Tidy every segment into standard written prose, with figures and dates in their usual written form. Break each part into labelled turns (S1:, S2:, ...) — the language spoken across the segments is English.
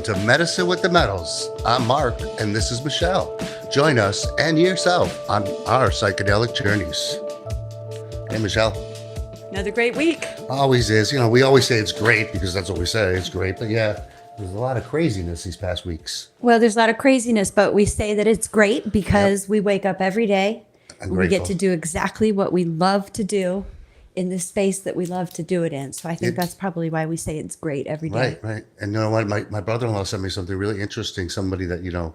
S1: to Medicine with the Metals. I'm Mark, and this is Michelle. Join us and yourself on our psychedelic journeys. Hey, Michelle.
S2: Another great week.
S1: Always is. You know, we always say it's great because that's what we say. It's great. But yeah, there's a lot of craziness these past weeks.
S2: Well, there's a lot of craziness, but we say that it's great because we wake up every day. We get to do exactly what we love to do in the space that we love to do it in. So I think that's probably why we say it's great every day.
S1: Right. And you know what? My brother-in-law sent me something really interesting. Somebody that,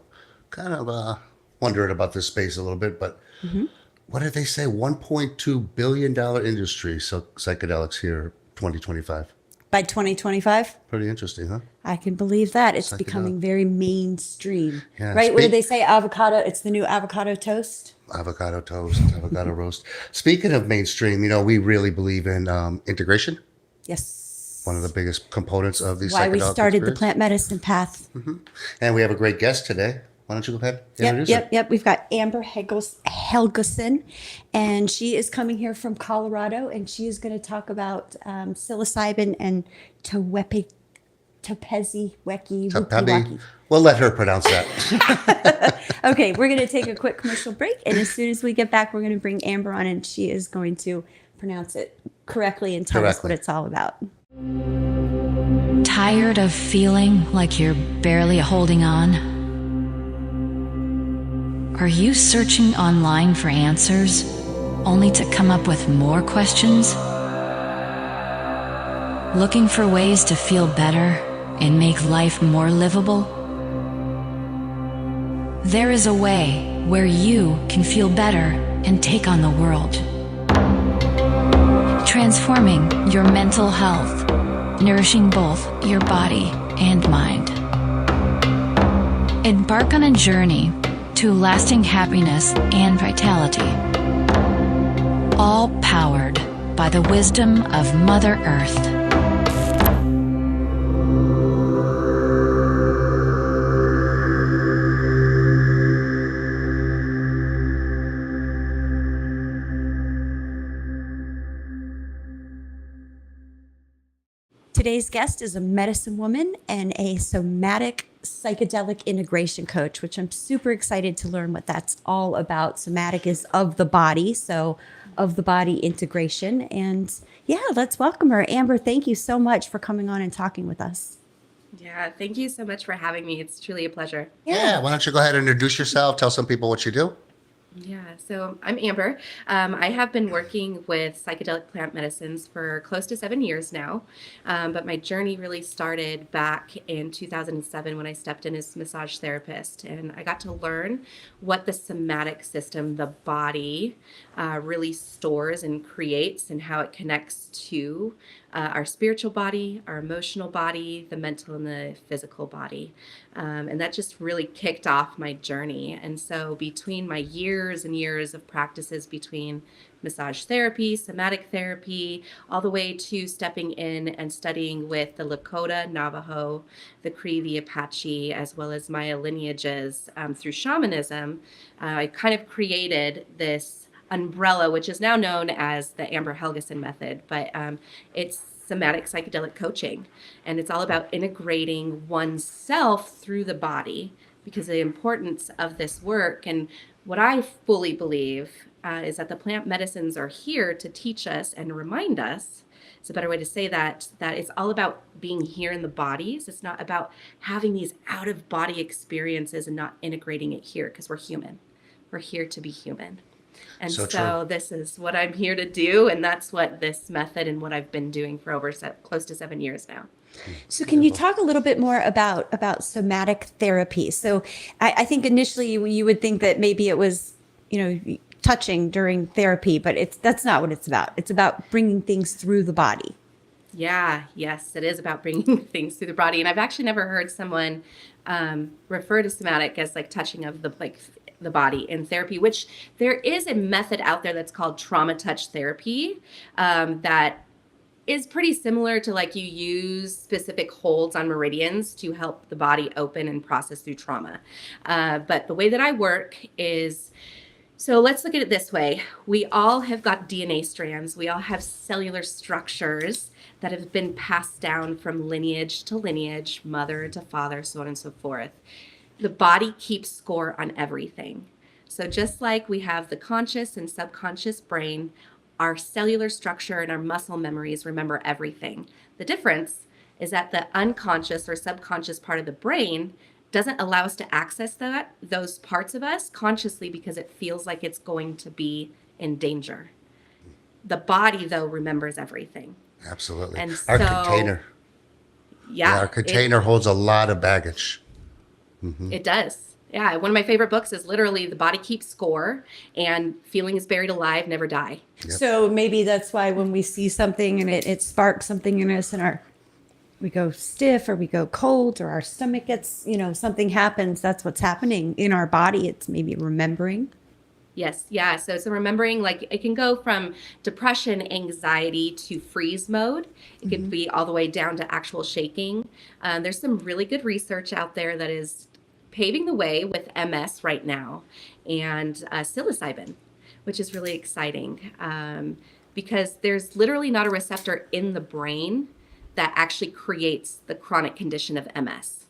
S1: kind of wondered about this space a little bit. But what did they say? $1.2 billion industry, so psychedelics here, 2025.
S2: By 2025?
S1: Pretty interesting, huh?
S2: I can believe that. It's becoming very mainstream.
S1: Yeah,
S2: right? What did they say? Avocado. It's the new avocado toast.
S1: Avocado toast, avocado roast. Speaking of mainstream, we really believe in integration.
S2: Yes.
S1: One of the biggest components of the
S2: why
S1: psychedelic
S2: we started
S1: experience.
S2: the plant medicine path.
S1: And we have a great guest today. Why don't you go ahead and introduce her?
S2: Yep. We've got Amber Helgeson, and she is coming here from Colorado, and she is going to talk about psilocybin and Tepezcohite.
S1: We'll let her pronounce that.
S2: Okay, we're going to take a quick commercial break, and as soon as we get back, we're going to bring Amber on, and she is going to pronounce it correctly and tell us what it's all about.
S3: Tired of feeling like you're barely holding on? Are you searching online for answers, only to come up with more questions? Looking for ways to feel better and make life more livable? There is a way where you can feel better and take on the world. Transforming your mental health, nourishing both your body and mind. Embark on a journey to lasting happiness and vitality. All powered by the wisdom of Mother Earth.
S2: Today's guest is a medicine woman and a somatic psychedelic integration coach, which I'm super excited to learn what that's all about. Somatic is of the body, so of the body integration. And yeah, let's welcome her. Amber, thank you so much for coming on and talking with us.
S4: Yeah, thank you so much for having me. It's truly a pleasure.
S1: Yeah, why don't you go ahead and introduce yourself, tell some people what you do.
S4: Yeah, so I'm Amber. I have been working with psychedelic plant medicines for close to 7 years now, but my journey really started back in 2007 when I stepped in as massage therapist, and I got to learn what the somatic system, the body, really stores and creates, and how it connects to our spiritual body, our emotional body, the mental and the physical body. And that just really kicked off my journey. And so between my years and years of practices between massage therapy, somatic therapy, all the way to stepping in and studying with the Lakota, Navajo, the Cree, the Apache, as well as Maya lineages through shamanism, I kind of created this umbrella, which is now known as the Amber Helgeson Method, but it's somatic psychedelic coaching, and it's all about integrating oneself through the body, because the importance of this work, and what I fully believe is that the plant medicines are here to teach us and remind us, it's a better way to say that it's all about being here in the bodies. It's not about having these out of body experiences and not integrating it here, because we're human. We're here to be human. And so this is what I'm here to do, and that's what this method and what I've been doing for over close to 7 years now.
S2: So can you talk a little bit more about somatic therapy? So I think initially you would think that maybe it was, touching during therapy, but that's not what it's about. It's about bringing things through the body.
S4: Yeah, yes, it is about bringing things through the body. And I've actually never heard someone refer to somatic as like touching of the body in therapy, which there is a method out there that's called trauma touch therapy that is pretty similar to like you use specific holds on meridians to help the body open and process through trauma. But the way that I work is So let's look at it this way. We all have got DNA strands. We all have cellular structures that have been passed down from lineage to lineage, mother to father, so on and so forth. The body keeps score on everything. So just like we have the conscious and subconscious brain, our cellular structure and our muscle memories remember everything. The difference is that the unconscious or subconscious part of the brain doesn't allow us to access those parts of us consciously because it feels like it's going to be in danger. The body, though, remembers everything.
S1: Absolutely.
S4: And
S1: Our
S4: so,
S1: container.
S4: Yeah.
S1: Our container holds a lot of baggage.
S4: It does. Yeah. One of my favorite books is literally The Body Keeps Score, and Feelings Buried Alive Never Die.
S1: Yep.
S2: So maybe that's why when we see something and it sparks something in us and we go stiff or we go cold or our stomach gets, something happens, that's what's happening in our body. It's maybe remembering.
S4: Yes. Yeah. So it's remembering, like, it can go from depression, anxiety to freeze mode. It can be all the way down to actual shaking. There's some really good research out there that is paving the way with MS right now and psilocybin, which is really exciting because there's literally not a receptor in the brain that actually creates the chronic condition of MS.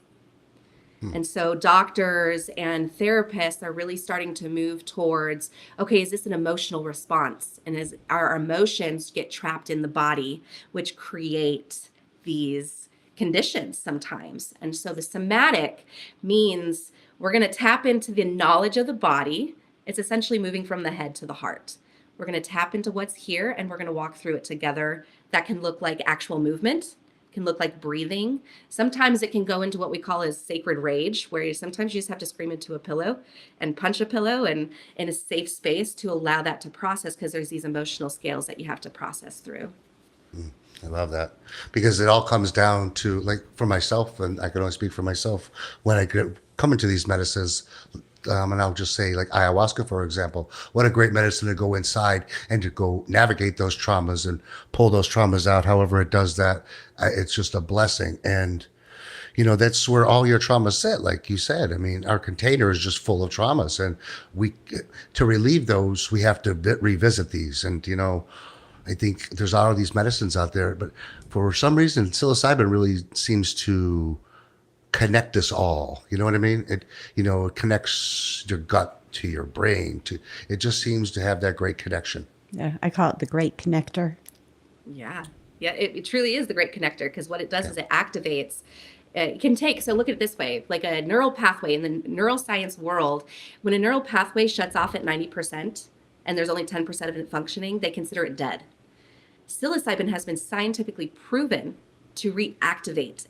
S4: And so doctors and therapists are really starting to move towards, okay, is this an emotional response? And as our emotions get trapped in the body, which create these conditions sometimes. And so the somatic means we're going to tap into the knowledge of the body. It's essentially moving from the head to the heart. We're going to tap into what's here and we're going to walk through it together. That can look like actual movement, can look like breathing. Sometimes it can go into what we call as sacred rage, where sometimes you just have to scream into a pillow and punch a pillow and in a safe space to allow that to process, because there's these emotional scales that you have to process through.
S1: I love that, because it all comes down to, like, for myself, and I can only speak for myself, when I come into these medicines, and I'll just say, like, ayahuasca, for example, what a great medicine to go inside and to go navigate those traumas and pull those traumas out. However it does that, it's just a blessing. And, that's where all your traumas sit, like you said. I mean, our container is just full of traumas, and to relieve those, we have to revisit these. And, I think there's all of these medicines out there, but for some reason, psilocybin really seems to connect us all. You know what I mean? It connects your gut to your brain. It just seems to have that great connection.
S2: Yeah, I call it the great connector.
S4: Yeah. Yeah, it truly is the great connector, because what it does is it activates. It can take, so look at it this way, like a neural pathway in the neuroscience world. When a neural pathway shuts off at 90% and there's only 10% of it functioning, they consider it dead. Psilocybin has been scientifically proven to reactivate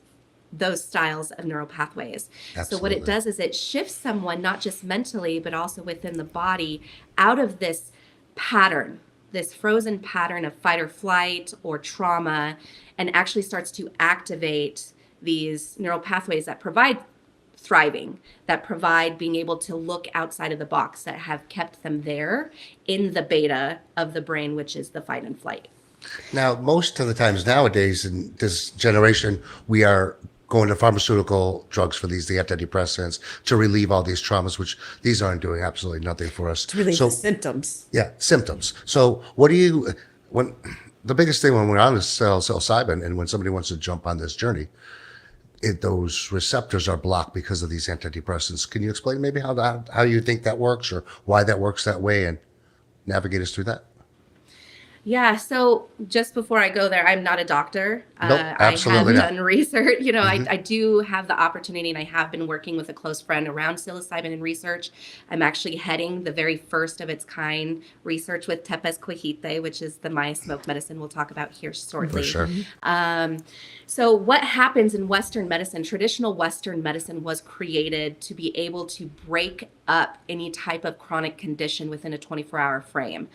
S4: those styles of neural pathways.
S1: Absolutely.
S4: So what it does is it shifts someone, not just mentally, but also within the body, out of this pattern, this frozen pattern of fight or flight or trauma, and actually starts to activate these neural pathways that provide thriving, that provide being able to look outside of the box, that have kept them there in the beta of the brain, which is the fight and flight.
S1: Now, most of the times nowadays in this generation, we are going to pharmaceutical drugs for the antidepressants to relieve all these traumas, which these aren't doing absolutely nothing for us.
S2: To relieve the symptoms.
S1: Yeah, symptoms. So when the biggest thing when we're on this psilocybin, and when somebody wants to jump on this journey, those receptors are blocked because of these antidepressants. Can you explain maybe how you think that works, or why that works that way, and navigate us through that?
S4: Yeah. So just before I go there, I'm not a doctor.
S1: Nope, absolutely
S4: I
S1: not.
S4: have done research. I do have the opportunity, and I have been working with a close friend around psilocybin and research. I'm actually heading the very first of its kind research with Tepezcohite, which is the Mayan smoke medicine we'll talk about here shortly.
S1: For sure.
S4: So what happens in Western medicine, traditional Western medicine was created to be able to break up any type of chronic condition within a 24-hour frame.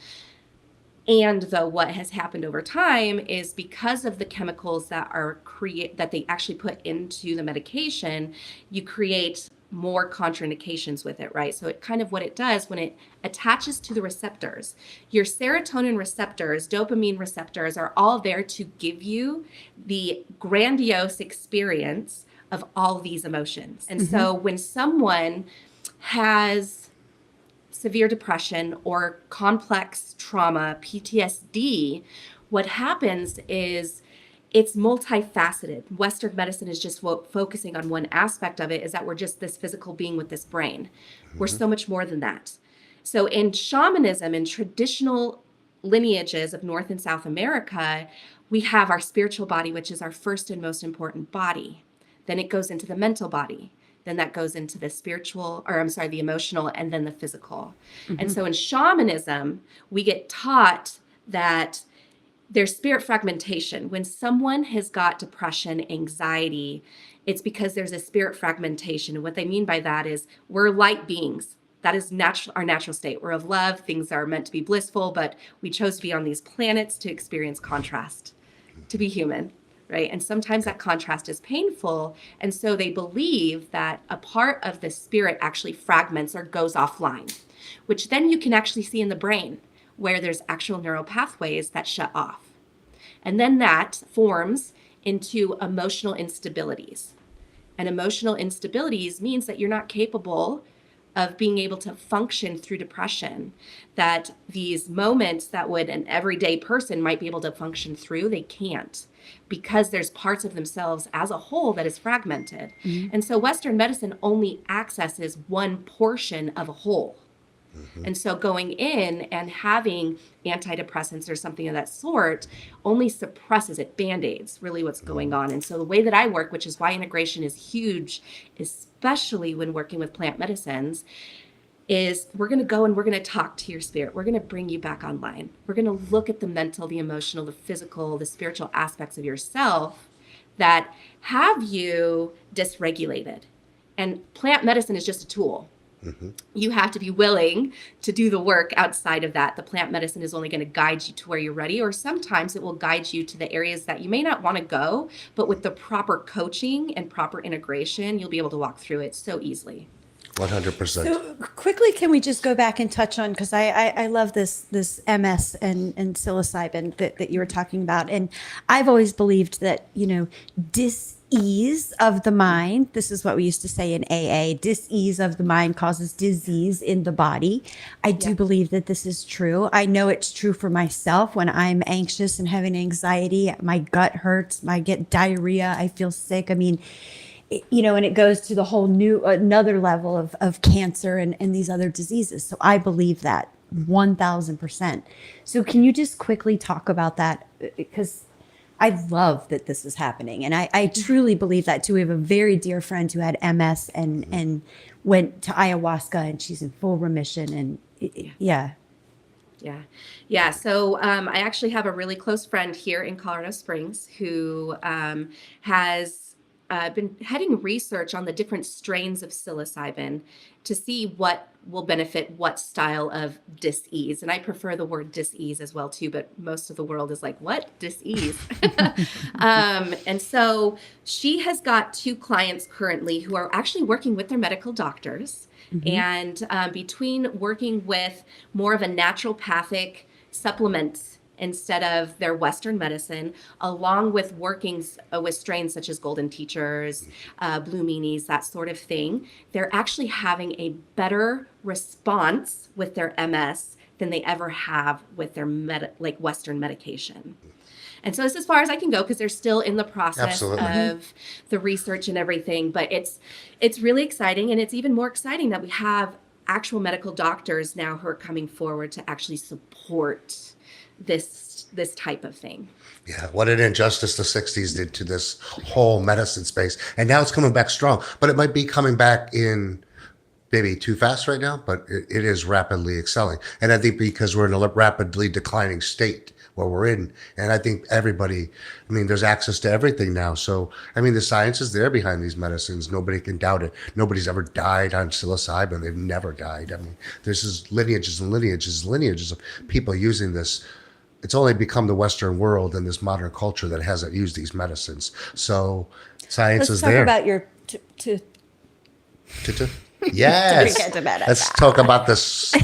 S4: And though what has happened over time is, because of the chemicals that that they actually put into the medication, you create more contraindications with it, right? So what it does when it attaches to the receptors, your serotonin receptors, dopamine receptors are all there to give you the grandiose experience of all these emotions. And so when someone has severe depression or complex trauma, PTSD, what happens is it's multifaceted. Western medicine is just focusing on one aspect of it, is that we're just this physical being with this brain. We're so much more than that. So in shamanism and traditional lineages of North and South America, we have our spiritual body, which is our first and most important body. Then it goes into the mental body. Then that goes into the the emotional, and then the physical. And so in shamanism, we get taught that there's spirit fragmentation. When someone has got depression, anxiety, it's because there's a spirit fragmentation. And what they mean by that is we're light beings. That is our natural state. We're of love. Things are meant to be blissful, but we chose to be on these planets to experience contrast, to be human, right? And sometimes that contrast is painful. And so they believe that a part of the spirit actually fragments or goes offline, which then you can actually see in the brain, where there's actual neural pathways that shut off. And then that forms into emotional instabilities. And emotional instabilities means that you're not capable of being able to function through depression, that these moments that would an everyday person might be able to function through, they can't, because there's parts of themselves as a whole that is fragmented. And so Western medicine only accesses one portion of a whole. And so going in and having antidepressants or something of that sort only suppresses it, band-aids really what's going on. And so the way that I work, which is why integration is huge, especially when working with plant medicines, is we're going to go and we're going to talk to your spirit. We're going to bring you back online. We're going to look at the mental, the emotional, the physical, the spiritual aspects of yourself that have you dysregulated. And plant medicine is just a tool. You have to be willing to do the work outside of that. The plant medicine is only going to guide you to where you're ready, or sometimes it will guide you to the areas that you may not want to go, but with the proper coaching and proper integration, you'll be able to walk through it so easily.
S1: 100%.
S2: So quickly, can we just go back and touch on, because I love this MS and psilocybin that you were talking about. And I've always believed that, dis-ease of the mind, this is what we used to say in AA, dis-ease of the mind causes disease in the body. I do believe that this is true. I know it's true for myself. When I'm anxious and having anxiety, my gut hurts, I get diarrhea, I feel sick. I mean, and it goes to the whole another level of cancer and these other diseases. So I believe that 1000%. So can you just quickly talk about that? Because I love that this is happening. And I truly believe that too. We have a very dear friend who had MS and went to ayahuasca, and she's in full remission. And Yeah. So I actually have a really close friend here in Colorado Springs who has been heading research on the different strains of psilocybin to see what will benefit what style of dis-ease. And I prefer the word dis-ease as well too, but most of the world is like, what? Dis-ease? And so she has got 2 clients currently who are actually working with their medical doctors. And between working with more of a naturopathic supplement instead of their Western medicine, along with working with strains such as golden teachers, blue meanies, that sort of thing, they're actually having a better response with their MS than they ever have with their Western medication. And so this is as far as I can go, because they're still in the process of the research and everything. But it's really exciting, and it's even more exciting that we have actual medical doctors now who are coming forward to actually support this type of thing.
S1: Yeah, what an injustice the 60s did to this whole medicine space. And now it's coming back strong, but it might be coming back in maybe too fast right now, but it is rapidly excelling. And I think because we're in a rapidly declining state where we're in, and I think everybody, there's access to everything now. So, the science is there behind these medicines. Nobody can doubt it. Nobody's ever died on psilocybin. They've never died. This is lineages and lineages and lineages of people using this. It's only become the Western world and this modern culture that hasn't used these medicines. So science is there.
S2: Let's talk about your
S1: Yes. Let's talk about this.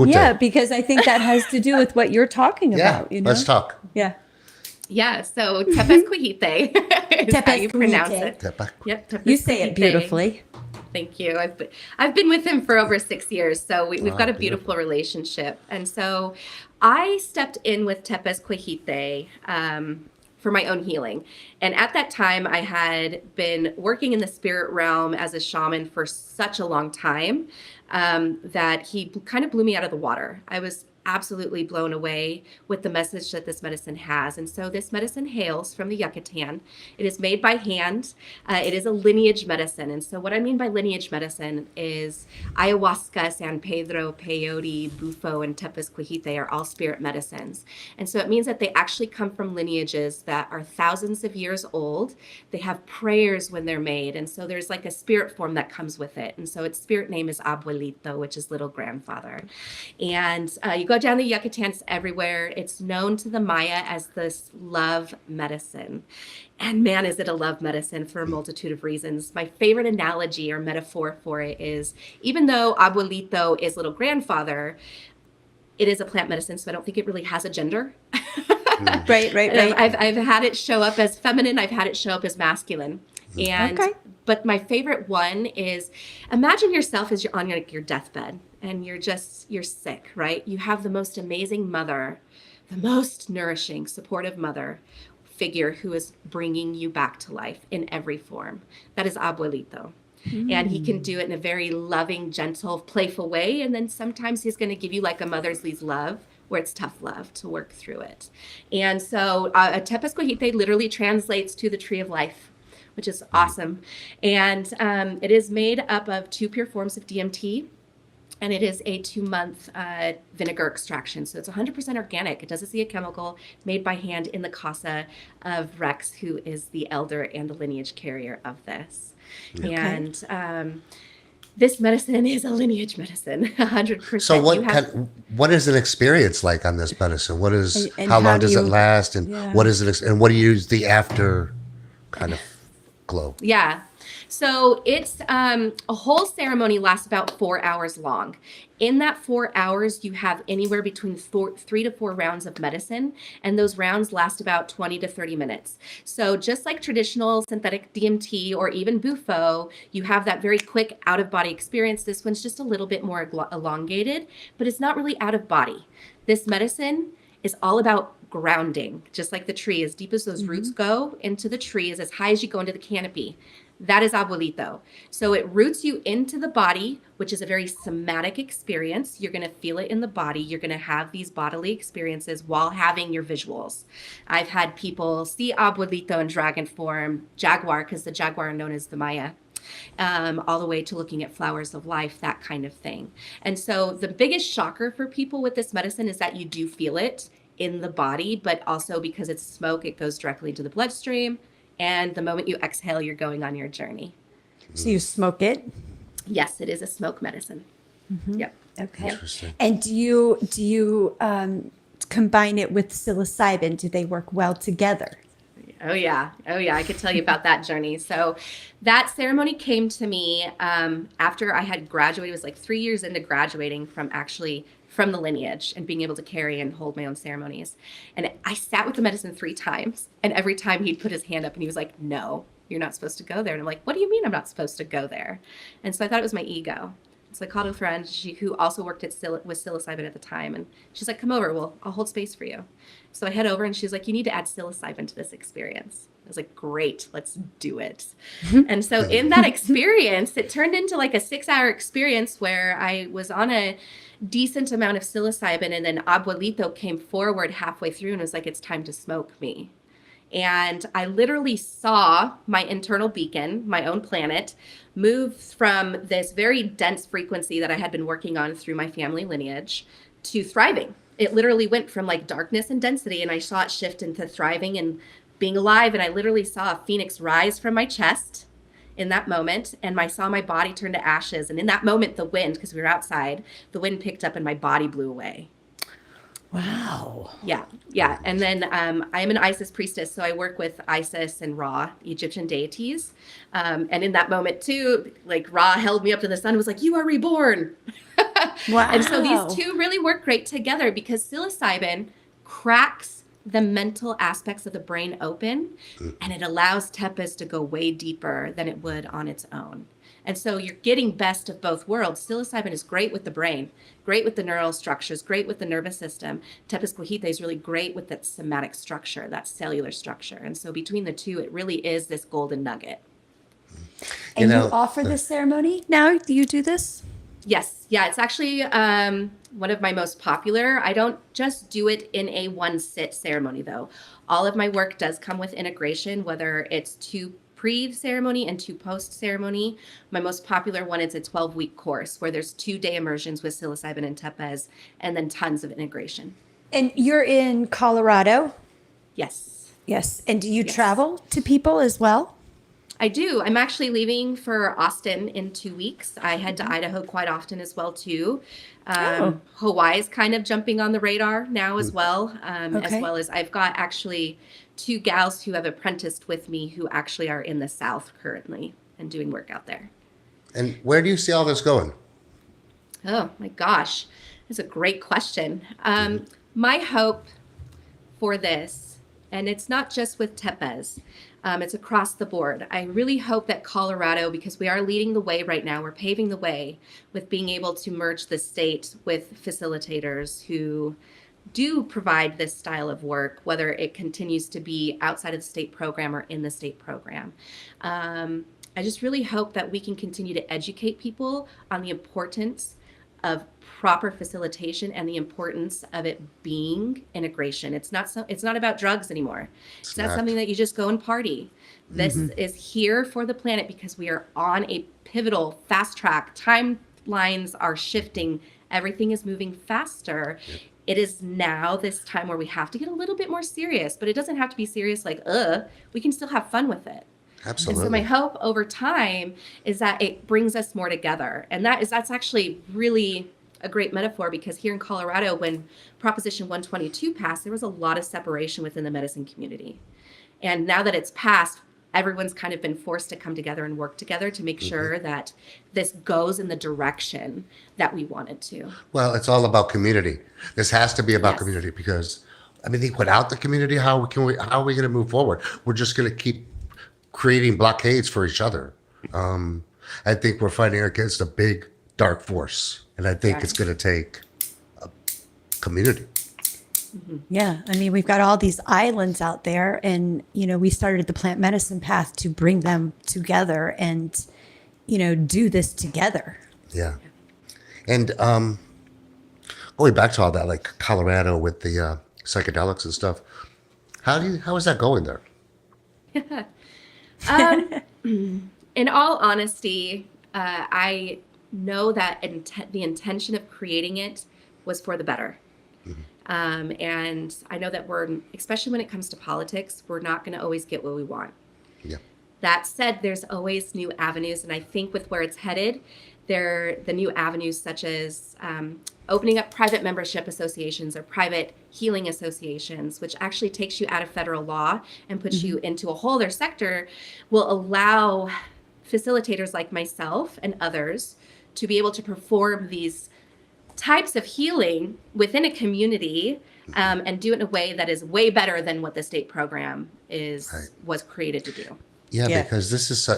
S2: Yeah, because I think that has to do with what you're talking about.
S1: Let's talk.
S2: Yeah.
S4: So Tepezcohite is how you pronounce it.
S1: Yep,
S4: Tepezcohite.
S2: You say it beautifully.
S4: Thank you. I've been with him for over 6 years, so we've got a beautiful
S1: Beautiful.
S4: relationship. And so I stepped in with Tepezcohite for my own healing. And at that time, I had been working in the spirit realm as a shaman for such a long time that he kind of blew me out of the water. I was absolutely blown away with the message that this medicine has. And so this medicine hails from the Yucatan. It is made by hand. It is a lineage medicine. And so what I mean by lineage medicine is ayahuasca, San Pedro, peyote, bufo, and Tepezcohite are all spirit medicines. And so it means that they actually come from lineages that are thousands of years old. They have prayers when they're made. And so there's like a spirit form that comes with it. And so its spirit name is Abuelito, which is little grandfather. And you go down the Yucatans everywhere. It's known to the Maya as this love medicine. And man, is it a love medicine for a multitude of reasons. My favorite analogy or metaphor for it is, even though Abuelito is little grandfather, it is a plant medicine, so I don't think it really has a gender.
S2: Right.
S4: I've had it show up as feminine. I've had it show up as masculine. And
S2: Okay.
S4: but my favorite one is, imagine yourself as you're on your deathbed and you're sick, right? You have the most amazing mother, the most nourishing, supportive mother figure who is bringing you back to life in every form. That is Abuelito. And he can do it in a very loving, gentle, playful way. And then sometimes he's going to give you like a mother's love, where it's tough love to work through it. And so Tepezcohite literally translates to the tree of life, which is awesome. And it is made up of 2 pure forms of DMT. And it is a 2-month vinegar extraction. So it's 100% organic. It doesn't see a chemical, made by hand in the casa of Rex, who is the elder and the lineage carrier of this.
S2: Okay.
S4: And this medicine is a lineage medicine, 100%.
S1: So what is an experience like on this medicine? What is
S2: And
S1: how
S2: how
S1: long
S2: do
S1: does it
S2: you-
S1: last, and
S2: Yeah.
S1: what is it, and what do you use the after kind of glow?
S4: Yeah. So it's a whole ceremony lasts about 4 hours long. In that 4 hours, you have anywhere between 3 to 4 rounds of medicine, and those rounds last about 20 to 30 minutes. So just like traditional synthetic DMT or even bufo, you have that very quick out-of-body experience. This one's just a little bit more elongated, but it's not really out of body. This medicine is all about grounding, just like the tree. As deep as those roots go into the tree is as high as you go into the canopy. That is Abuelito. So it roots you into the body, which is a very somatic experience. You're going to feel it in the body. You're going to have these bodily experiences while having your visuals. I've had people see Abuelito in dragon form, jaguar, because the jaguar are known as the Maya, all the way to looking at flowers of life, that kind of thing. And so the biggest shocker for people with this medicine is that you do feel it in the body, but also because it's smoke, it goes directly into the bloodstream. And the moment you exhale, you're going on your journey.
S2: So you smoke it.
S4: Yes, it is a smoke medicine. Yep.
S2: Okay.
S1: Interesting.
S2: And do you combine it with psilocybin? Do they work well together?
S4: Oh yeah. I could tell you about that journey. So that ceremony came to me after I had graduated. It was like 3 years into graduating from the lineage and being able to carry and hold my own ceremonies. And I sat with the medicine 3 times, and every time he'd put his hand up and he was like, "No, you're not supposed to go there." And I'm like, "What do you mean I'm not supposed to go there?" And so I thought it was my ego. So I called a friend who also worked with psilocybin at the time, and she's like, "Come over, I'll hold space for you." So I head over, and she's like, "You need to add psilocybin to this experience." I was like, "Great, let's do it." And so in that experience, it turned into like a 6-hour experience where I was on a decent amount of psilocybin, and then Abuelito came forward halfway through and was like, "It's time to smoke me." And I literally saw my internal beacon, my own planet, move from this very dense frequency that I had been working on through my family lineage to thriving. It literally went from like darkness and density, and I saw it shift into thriving and being alive. And I literally saw a phoenix rise from my chest in that moment, and I saw my body turn to ashes. And in that moment, the wind, because we were outside, the wind picked up and my body blew away.
S2: Wow.
S4: Yeah. And then I'm an Isis priestess, so I work with Isis and Ra, Egyptian deities. And in that moment too, like Ra held me up to the sun and was like, "You are reborn."
S2: Wow.
S4: And so these two really work great together because psilocybin cracks the mental aspects of the brain open, and it allows Tepez to go way deeper than it would on its own. And so you're getting best of both worlds. Psilocybin is great with the brain, great with the neural structures, great with the nervous system. Tepezcohite is really great with that somatic structure, that cellular structure. And so between the two, it really is this golden nugget.
S2: And you
S1: know,
S2: offer this ceremony now? Do you do this?
S4: Yes. Yeah, it's actually one of my most popular. I don't just do it in a one sit ceremony, though. All of my work does come with integration, whether it's two pre-ceremony and two post-ceremony. My most popular one is a 12-week course where there's 2-day immersions with psilocybin and tepez, and then tons of integration.
S2: And you're in Colorado?
S4: Yes.
S2: Yes. And do you
S4: Yes.
S2: travel to people as well?
S4: I do. I'm actually leaving for Austin in 2 weeks. I head to Idaho quite often as well, too. Hawaii's kind of jumping on the radar now as well. As
S2: Okay.
S4: well as I've got actually 2 gals who have apprenticed with me who actually are in the South currently and doing work out there.
S1: And where do you see all this going?
S4: Oh my gosh, that's a great question. My hope for this, and it's not just with Tepez, it's across the board. I really hope that Colorado, because we are leading the way right now, we're paving the way with being able to merge the state with facilitators who do provide this style of work, whether it continues to be outside of the state program or in the state program. I just really hope that we can continue to educate people on the importance of proper facilitation and the importance of it being integration. It's not about drugs anymore. It's not something that you just go and party. This is here for the planet because we are on a pivotal fast track. Timelines are shifting. Everything is moving faster. It is now this time where we have to get a little bit more serious, but it doesn't have to be serious like, we can still have fun with it.
S1: Absolutely.
S4: And so my hope over time is that it brings us more together. And that's actually really a great metaphor because here in Colorado, when Proposition 122 passed, there was a lot of separation within the medicine community. And now that it's passed, everyone's kind of been forced to come together and work together to make sure that this goes in the direction that we want it to.
S1: Well, it's all about community. This has to be about
S4: Yes.
S1: community because, I mean, without the community, how are we going to move forward? We're just going to keep creating blockades for each other. I think we're fighting against a big dark force, and I think it's going to take a community.
S2: Yeah. I mean, we've got all these islands out there, and, we started the plant medicine path to bring them together and, do this together.
S1: Yeah. And going back to all that, like Colorado with the psychedelics and stuff, how is that going there?
S4: In all honesty, I know that the intention of creating it was for the better. And I know that especially when it comes to politics, we're not going to always get what we want.
S1: Yeah.
S4: That said, there's always new avenues. And I think with where it's headed, the new avenues such as opening up private membership associations or private healing associations, which actually takes you out of federal law and puts you into a whole other sector, will allow facilitators like myself and others to be able to perform these types of healing within a community and do it in a way that is way better than what the state program was created to do.
S1: Yeah, because this is,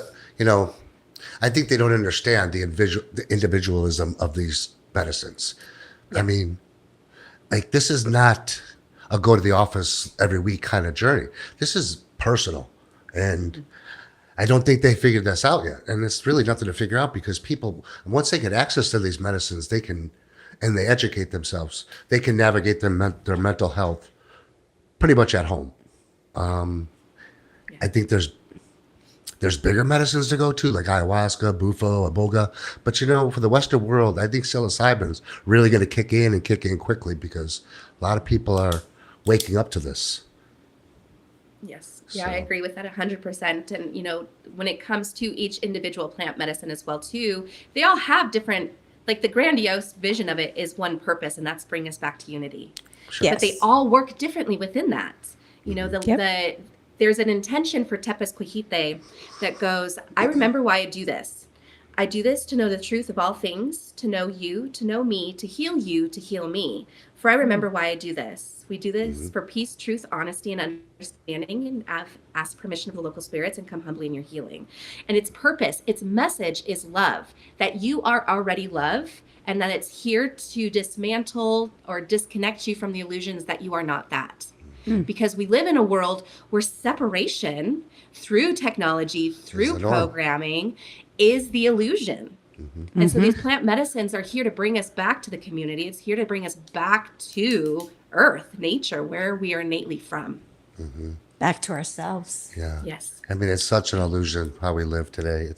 S1: I think they don't understand the individualism of these medicines. I mean, like, this is not a go to the office every week kind of journey. This is personal. And I don't think they figured this out yet. And it's really nothing to figure out because people, once they get access to these medicines, and they educate themselves, they can navigate their mental health pretty much at home. I think there's bigger medicines to go to, like ayahuasca, bufo, iboga. But for the Western world, I think psilocybin's really going to kick in quickly because a lot of people are waking up to this.
S4: Yes. Yeah, I agree with that 100%. And, when it comes to each individual plant medicine as well, too, they all have different, like the grandiose vision of it is one purpose, and that's bring us back to unity.
S1: Sure.
S2: Yes.
S4: But they all work differently within that. There's an intention for Tepezcohite that goes, I remember why I do this. I do this to know the truth of all things, to know you, to know me, to heal you, to heal me. For I remember why I do this. We do this for peace, truth, honesty, and understanding, and ask permission of the local spirits and come humbly in your healing. And its purpose, its message is love, that you are already love, and that it's here to dismantle or disconnect you from the illusions that you are not that. Because we live in a world where separation through technology, through programming, is the illusion. And so these plant medicines are here to bring us back to the community. It's here to bring us back to earth, nature, where we are innately from.
S2: Back to ourselves.
S1: Yeah.
S4: Yes.
S1: I mean, it's such an illusion how we live today.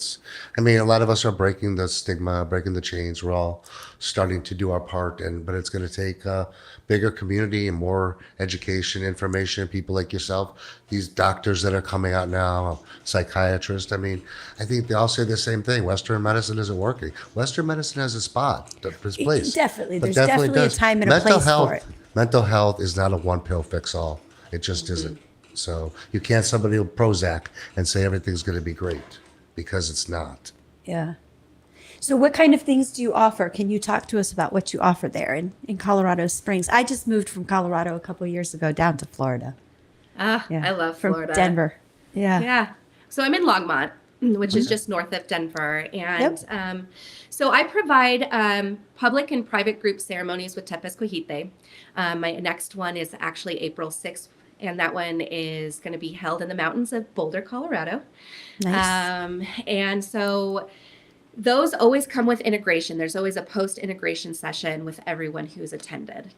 S1: I mean, a lot of us are breaking the stigma, breaking the chains. We're all starting to do our part, but it's going to take a bigger community and more education, information, people like yourself, these doctors that are coming out now, psychiatrists. I mean, I think they all say the same thing. Western medicine isn't working. Western medicine has a spot, its place.
S2: Definitely.
S1: But
S2: There's definitely a time and a place for it.
S1: Mental health is not a one pill fix all. It just isn't. So you can't somebody with Prozac and say everything's going to be great, because it's not.
S2: Yeah. So what kind of things do you offer? Can you talk to us about what you offer there in Colorado Springs? I just moved from Colorado a couple of years ago down to Florida.
S4: I love Florida.
S2: From Denver. Yeah.
S4: Yeah. So I'm in Longmont, which is just north of Denver. And so I provide public and private group ceremonies with Tepezcohite. My next one is actually April 6th. And that one is going to be held in the mountains of Boulder, Colorado.
S2: Nice.
S4: And so those always come with integration. There's always a post-integration session with everyone who's attended.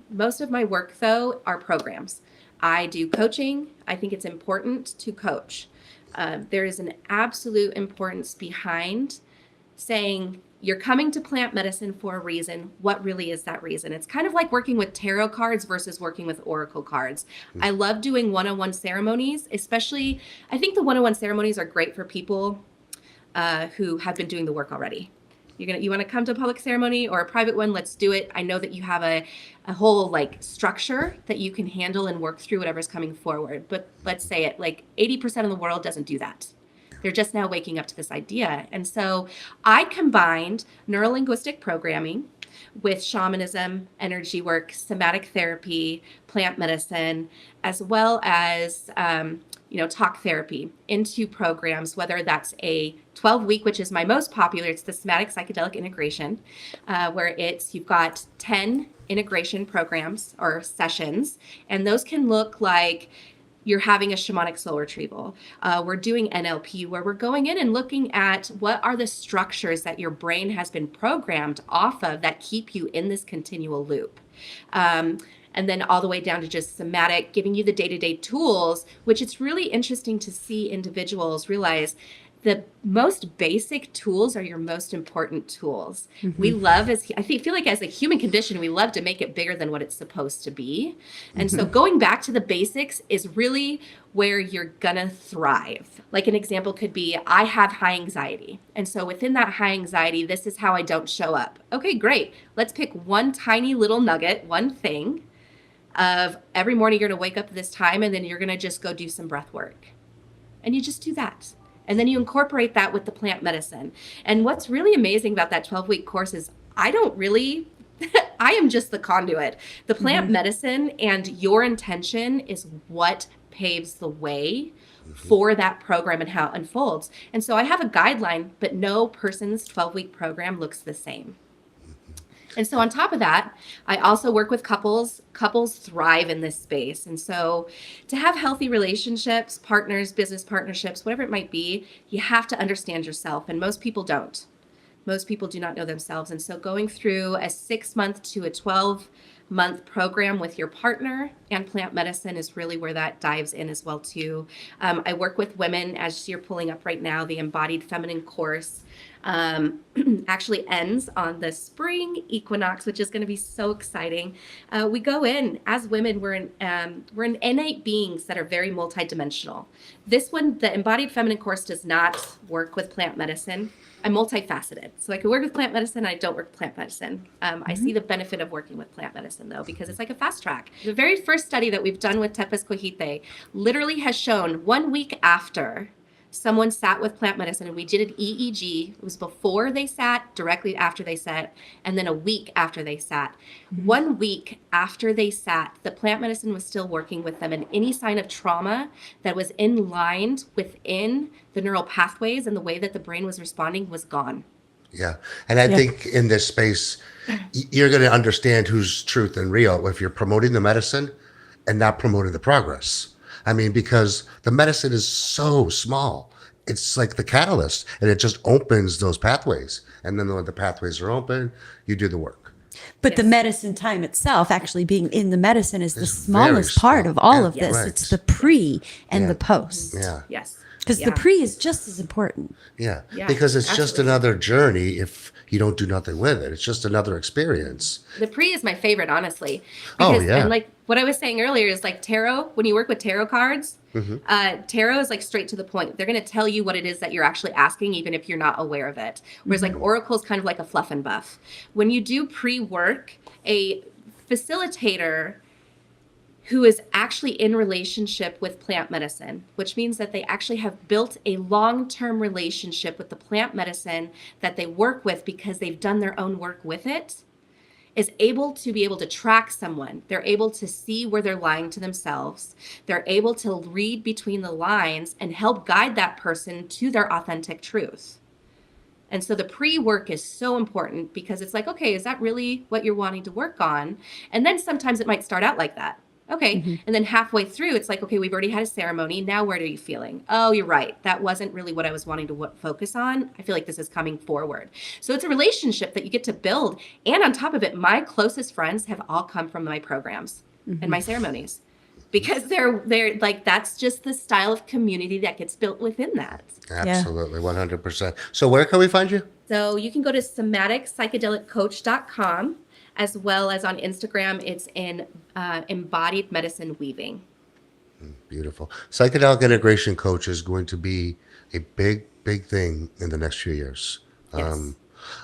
S4: Most of my work, though, are programs. I do coaching. I think it's important to coach. There is an absolute importance behind saying, you're coming to plant medicine for a reason. What really is that reason? It's kind of like working with tarot cards versus working with oracle cards. I love doing one-on-one ceremonies, especially, I think the one-on-one ceremonies are great for people who have been doing the work already. You want to come to a public ceremony or a private one, let's do it. I know that you have a whole like structure that you can handle and work through whatever's coming forward. But let's say it, like 80% of the world doesn't do that. They're just now waking up to this idea. And so I combined neuro-linguistic programming with shamanism, energy work, somatic therapy, plant medicine, as well as talk therapy into programs, whether that's a 12-week, which is my most popular. It's the somatic psychedelic integration, where you've got 10 integration programs or sessions, and those can look like you're having a shamanic soul retrieval. We're doing NLP, where we're going in and looking at what are the structures that your brain has been programmed off of that keep you in this continual loop. And then all the way down to just somatic, giving you the day-to-day tools, which it's really interesting to see individuals realize the most basic tools are your most important tools. We love, feel like as a human condition, we love to make it bigger than what it's supposed to be. And so going back to the basics is really where you're gonna thrive. Like an example could be, I have high anxiety. And so within that high anxiety, this is how I don't show up. Okay, great. Let's pick one tiny little nugget, one thing of every morning you're gonna wake up at this time, and then you're gonna just go do some breath work. And you just do that. And then you incorporate that with the plant medicine. And what's really amazing about that 12-week course is I am just the conduit. The plant medicine and your intention is what paves the way for that program and how it unfolds. And so I have a guideline, but no person's 12-week program looks the same. And so on top of that, I also work with couples. Couples thrive in this space. And so to have healthy relationships, partners, business partnerships, whatever it might be, you have to understand yourself. And most people don't. Most people do not know themselves. And so going through a 6-month to a 12-month program with your partner and plant medicine is really where that dives in as well too. I work with women, as you're pulling up right now, the Embodied Feminine course actually ends on the spring equinox, which is going to be so exciting. We go in as women, we're innate beings that are very multidimensional. This one, the Embodied Feminine course, does not work with plant medicine. I'm multifaceted. So I can work with plant medicine. I don't work with plant medicine. I see the benefit of working with plant medicine, though, because it's like a fast track. The very first study that we've done with Tepezcohite literally has shown 1 week after someone sat with plant medicine and we did an EEG. It was before they sat, directly after they sat, and then a week after they sat. 1 week after they sat, the plant medicine was still working with them, and any sign of trauma that was in line within the neural pathways and the way that the brain was responding was gone.
S1: Yeah. And I think in this space, you're going to understand who's truth and real if you're promoting the medicine and not promoting the progress. I mean, because the medicine is so small. It's like the catalyst, and it just opens those pathways. And then when the pathways are open, you do the work.
S2: But the medicine time itself, actually being in the medicine, is the
S1: It's
S2: smallest
S1: very
S2: part
S1: small.
S2: of all
S1: Yeah,
S2: of this.
S1: right.
S2: It's the pre and
S1: Yeah.
S2: the post.
S1: Yeah.
S4: Yes.
S2: Because the pre is just as important.
S1: Yeah.
S4: Yeah,
S1: Because it's just
S4: absolutely.
S1: another journey if you don't do nothing with it. It's just another experience.
S4: The pre is my favorite, honestly.
S1: Oh,
S4: Because,
S1: yeah.
S4: And like what I was saying earlier is like tarot, when you work with tarot cards, tarot is like straight to the point. They're going to tell you what it is that you're actually asking, even if you're not aware of it. Whereas like oracle is kind of like a fluff and buff. When you do pre-work, a facilitator who is actually in relationship with plant medicine, which means that they actually have built a long-term relationship with the plant medicine that they work with because they've done their own work with it, is able to be able to track someone. They're able to see where they're lying to themselves. They're able to read between the lines and help guide that person to their authentic truth. And so the pre-work is so important because it's like, okay, is that really what you're wanting to work on? And then sometimes it might start out like that. Okay. And then halfway through, it's like, okay, we've already had a ceremony. Now, where are you feeling? Oh, you're right. That wasn't really what I was wanting to focus on. I feel like this is coming forward. So it's a relationship that you get to build. And on top of it, my closest friends have all come from my programs and my ceremonies because they're like, that's just the style of community that gets built within that.
S1: Absolutely. 100%. So where can we find you?
S4: So you can go to somatic.psychedeliccoach.com, as well as on Instagram, it's in embodied medicine weaving.
S1: Beautiful. Psychedelic integration coach is going to be a big, big thing in the next few years.
S4: Yes.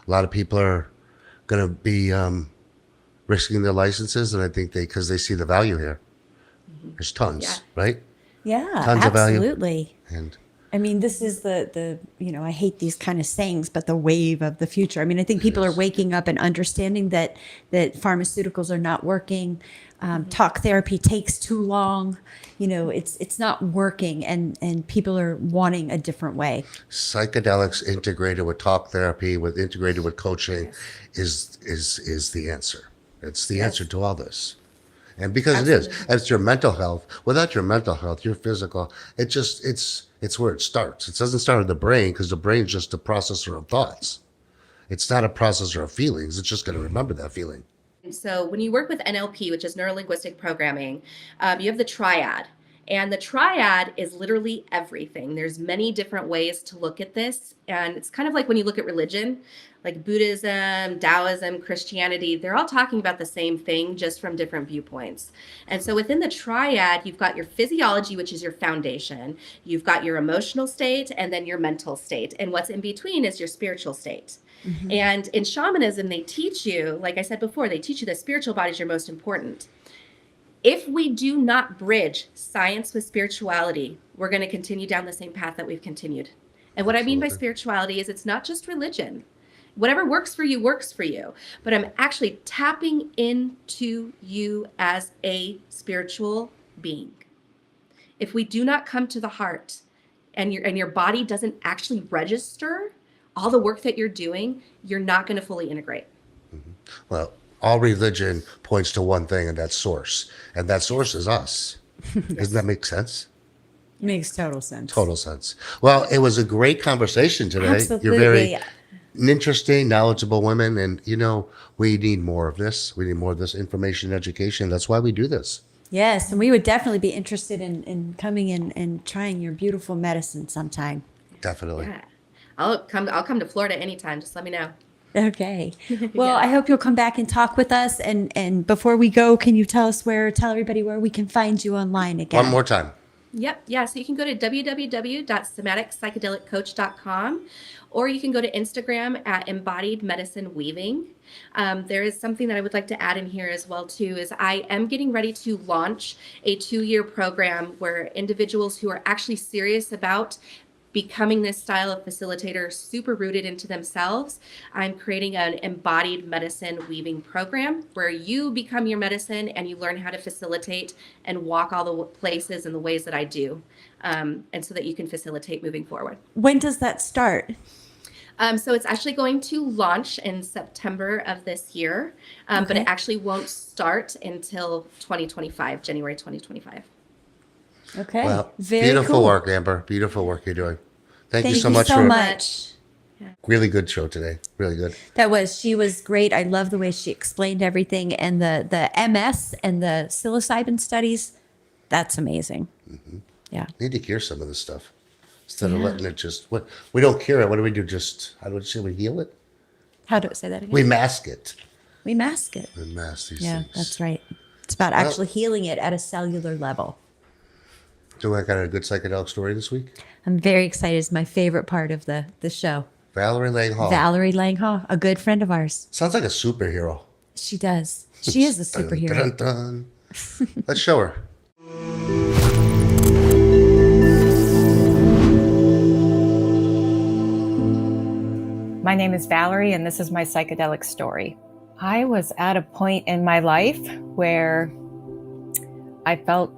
S1: A lot of people are going to be risking their licenses, and I think because they see the value here. There's tons,
S4: Yeah.
S1: right?
S2: Yeah,
S1: Tons of value.
S2: absolutely.
S1: And
S2: I mean, this is the I hate these kind of sayings, but the wave of the future. I mean, I think people are waking up and understanding that pharmaceuticals are not working. Talk therapy takes too long. It's not working, and people are wanting a different way.
S1: psychedelics integrated with talk therapy, integrated with coaching, is the answer. It's the answer to all this. And because it is, it's your mental health. Without your mental health, your physical, it's where it starts. It doesn't start with the brain because the brain's just a processor of thoughts. It's not a processor of feelings. It's just going to remember that feeling.
S4: And so when you work with NLP, which is neuro-linguistic programming, you have the triad. And the triad is literally everything. There's many different ways to look at this. And it's kind of like when you look at religion, like Buddhism, Taoism, Christianity, they're all talking about the same thing, just from different viewpoints. And so within the triad, you've got your physiology, which is your foundation. You've got your emotional state and then your mental state. And what's in between is your spiritual state. And in shamanism, they teach you, like I said before, they teach you that spiritual body is your most important. If we do not bridge science with spirituality, we're going to continue down the same path that we've continued. And what I mean by spirituality is it's not just religion. Whatever works for you, works for you. But I'm actually tapping into you as a spiritual being. If we do not come to the heart and your body doesn't actually register all the work that you're doing, you're not going to fully integrate.
S1: Well, all religion points to one thing, and that's source. And that source is us. Doesn't that make sense?
S2: Makes total sense.
S1: Total sense. Well, it was a great conversation today.
S2: Absolutely.
S1: You're very interesting, knowledgeable women. And, we need more of this. We need more of this information and education. That's why we do this.
S2: Yes, and we would definitely be interested in coming in and trying your beautiful medicine sometime.
S1: Definitely.
S4: Yeah. I'll come to Florida anytime. Just let me know.
S2: Okay. Well, I hope you'll come back and talk with us. And before we go, can you tell everybody where we can find you online again?
S1: One more time.
S4: Yep. Yeah. So you can go to www.somaticpsychedeliccoach.com, or you can go to Instagram at embodied medicine weaving. There is something that I would like to add in here as well too, is I am getting ready to launch a 2-year program where individuals who are actually serious about becoming this style of facilitator super rooted into themselves, I'm creating an embodied medicine weaving program where you become your medicine and you learn how to facilitate and walk all the places and the ways that I do, and so that you can facilitate moving forward.
S2: When does that start?
S4: So it's actually going to launch in September of this year, but
S2: Okay.
S4: it actually won't start until 2025, January 2025.
S2: Okay.
S1: Well,
S2: Very
S1: beautiful
S2: cool.
S1: work, Amber. Beautiful work you're doing. Thank you
S2: Thank
S1: so
S2: you
S1: much
S2: so
S1: for
S2: much.
S1: really good show today. Really good.
S2: She was great. I love the way she explained everything, and the MS and the psilocybin studies. That's amazing. Yeah.
S1: Need to cure some of this stuff instead of letting it just. We don't cure it. What do we do? Just how do we say we heal it?
S2: How do I say that again?
S1: We mask it.
S2: We mask it.
S1: We mask these
S2: Yeah,
S1: things.
S2: that's right. It's about actually healing it at a cellular level.
S1: Do I got a good psychedelic story this week?
S2: I'm very excited. It's my favorite part of the show.
S1: Valerie Langhoff.
S2: Valerie Langhoff, a good friend of ours.
S1: Sounds like a superhero.
S2: She does. She is a
S1: Dun,
S2: superhero.
S1: dun, dun. Let's show her.
S5: My name is Valerie, and this is my psychedelic story. I was at a point in my life where I felt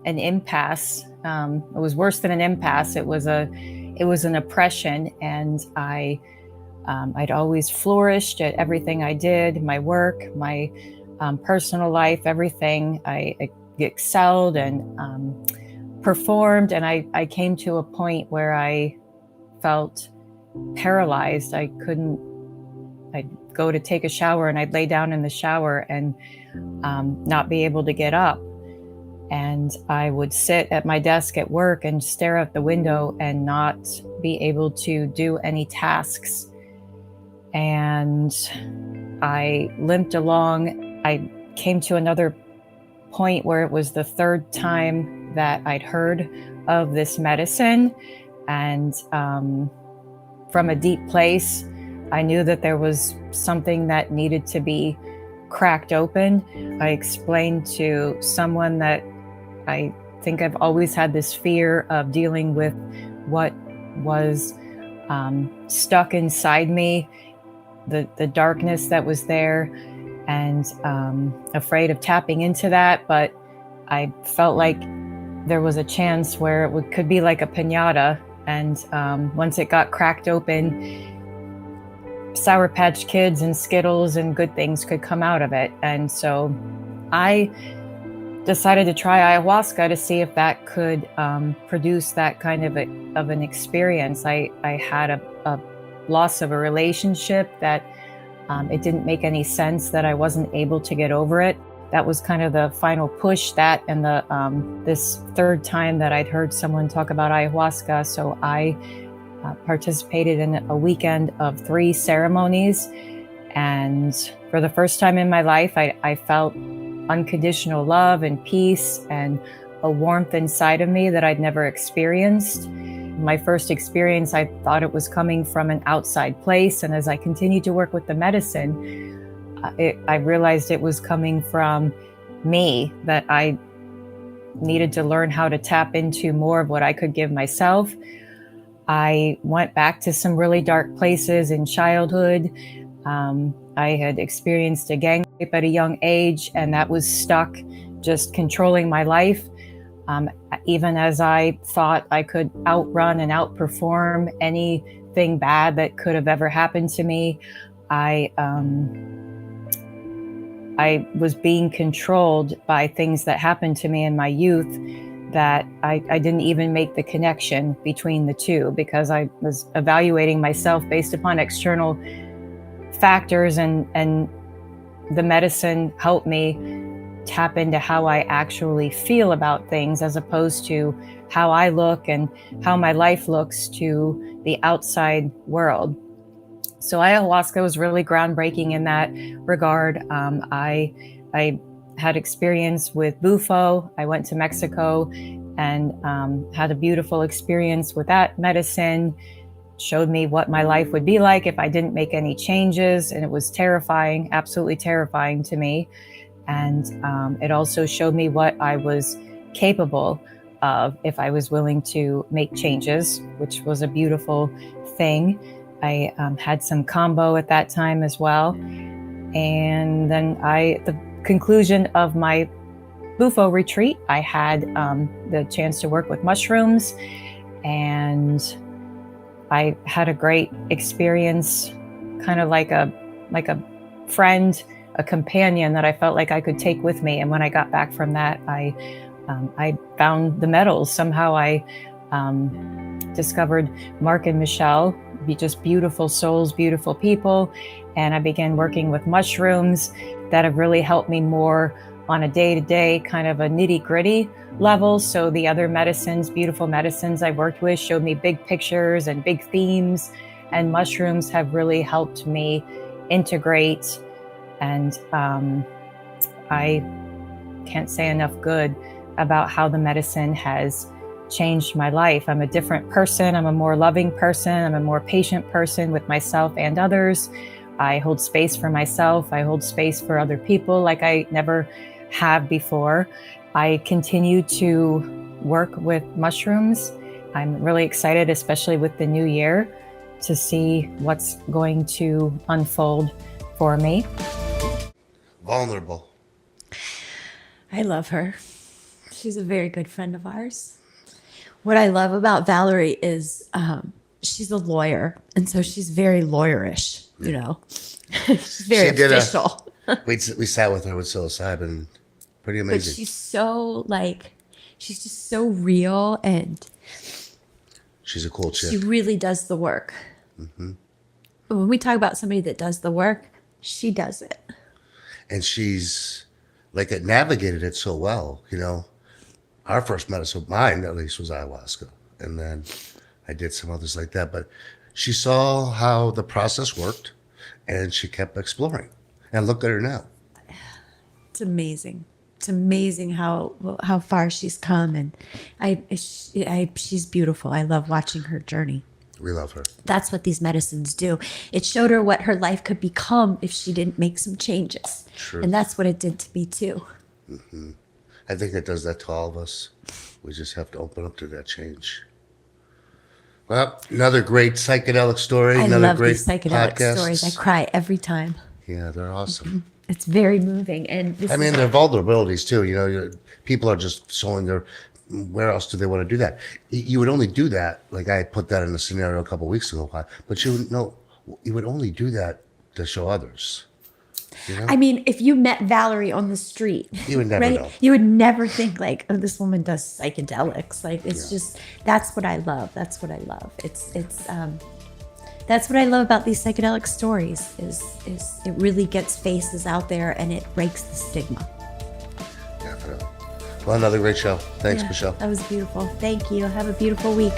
S5: an impasse. It was worse than an impasse. It was an oppression, and I'd always flourished at everything I did, my work, my personal life, everything. I excelled and performed, and I came to a point where I felt paralyzed. I'd go to take a shower and I'd lay down in the shower and not be able to get up. And I would sit at my desk at work and stare out the window and not be able to do any tasks. And I limped along. I came to another point where it was the third time that I'd heard of this medicine. And from a deep place, I knew that there was something that needed to be cracked open. I explained to someone that I think I've always had this fear of dealing with what was stuck inside me, the darkness that was there, and afraid of tapping into that. But I felt like there was a chance where it could be like a piñata. And once it got cracked open, Sour Patch Kids and Skittles and good things could come out of it. And so I decided to try ayahuasca to see if that could produce that kind of an experience. I had a loss of a relationship that it didn't make any sense that I wasn't able to get over it. That was kind of the final push, that and this third time that I'd heard someone talk about ayahuasca. So I participated in a weekend of 3 ceremonies. And for the first time in my life, I felt unconditional love and peace and a warmth inside of me that I'd never experienced. My first experience, I thought it was coming from an outside place. And as I continued to work with the medicine, I realized it was coming from me, that I needed to learn how to tap into more of what I could give myself. I went back to some really dark places in childhood. I had experienced a gang rape at a young age, and that was stuck, just controlling my life. Even as I thought I could outrun and outperform anything bad that could have ever happened to me, I was being controlled by things that happened to me in my youth that I didn't even make the connection between the two, because I was evaluating myself based upon external factors, and the medicine helped me tap into how I actually feel about things, as opposed to how I look and how my life looks to the outside world. So ayahuasca was really groundbreaking in that regard. I had experience with bufo. I went to Mexico and had a beautiful experience with that medicine. Showed me what my life would be like if I didn't make any changes. And it was terrifying, absolutely terrifying to me. And it also showed me what I was capable of if I was willing to make changes, which was a beautiful thing. I had some combo at that time as well. And then the conclusion of my bufo retreat, I had the chance to work with mushrooms, and I had a great experience, kind of like a friend, a companion that I felt like I could take with me. And when I got back from that, I found the metals. Somehow I discovered Mark and Michelle, just beautiful souls, beautiful people. And I began working with mushrooms that have really helped me more on a day-to-day kind of a nitty-gritty level. So the other medicines, beautiful medicines I worked with, showed me big pictures and big themes. And mushrooms have really helped me integrate. And I can't say enough good about how the medicine has changed my life. I'm a different person. I'm a more loving person. I'm a more patient person with myself and others. I hold space for myself. I hold space for other people like I never have before. I continue to work with mushrooms. I'm really excited, especially with the new year, to see what's going to unfold for me.
S1: Vulnerable.
S2: I love her. She's a very good friend of ours. What I love about Valerie is she's a lawyer, and so she's very lawyerish, you know. She's very official.
S1: We sat with her with psilocybin. Pretty
S2: But
S1: amazing.
S2: she's so she's just so real, and
S1: She's a cool chick.
S2: she really does the work. When we talk about somebody that does the work, she does it.
S1: And she's navigated it so well, you know. Our first medicine, mine at least, was ayahuasca. And then I did some others like that. But she saw how the process worked, and she kept exploring. And look at her now.
S2: It's amazing. It's amazing how far she's come, and she's beautiful. I love watching her journey.
S1: We love her.
S2: That's what these medicines do. It showed her what her life could become if she didn't make some changes.
S1: True.
S2: And that's what it did to me too.
S1: I think it does that to all of us. We just have to open up to that change. Well, another great psychedelic story.
S2: I
S1: another
S2: love
S1: great
S2: these psychedelic
S1: podcast.
S2: stories. I cry every time.
S1: Yeah, they're awesome.
S2: It's very moving. And this
S1: I mean,
S2: is,
S1: their vulnerabilities too. You know, people are just showing their. Where else do they want to do that? You would only do that. Like I put that in a scenario a couple of weeks ago. But you would only do that to show others. You know?
S2: I mean, if you met Valerie on the street,
S1: You would never know.
S2: You would never think like, oh, this woman does psychedelics. Like it's just, that's what I love. That's what I love. That's what I love about these psychedelic stories is it really gets faces out there and it breaks the stigma.
S1: Definitely. Well, another great show. Thanks,
S2: Yeah,
S1: Michelle.
S2: That was beautiful. Thank you. Have a beautiful week.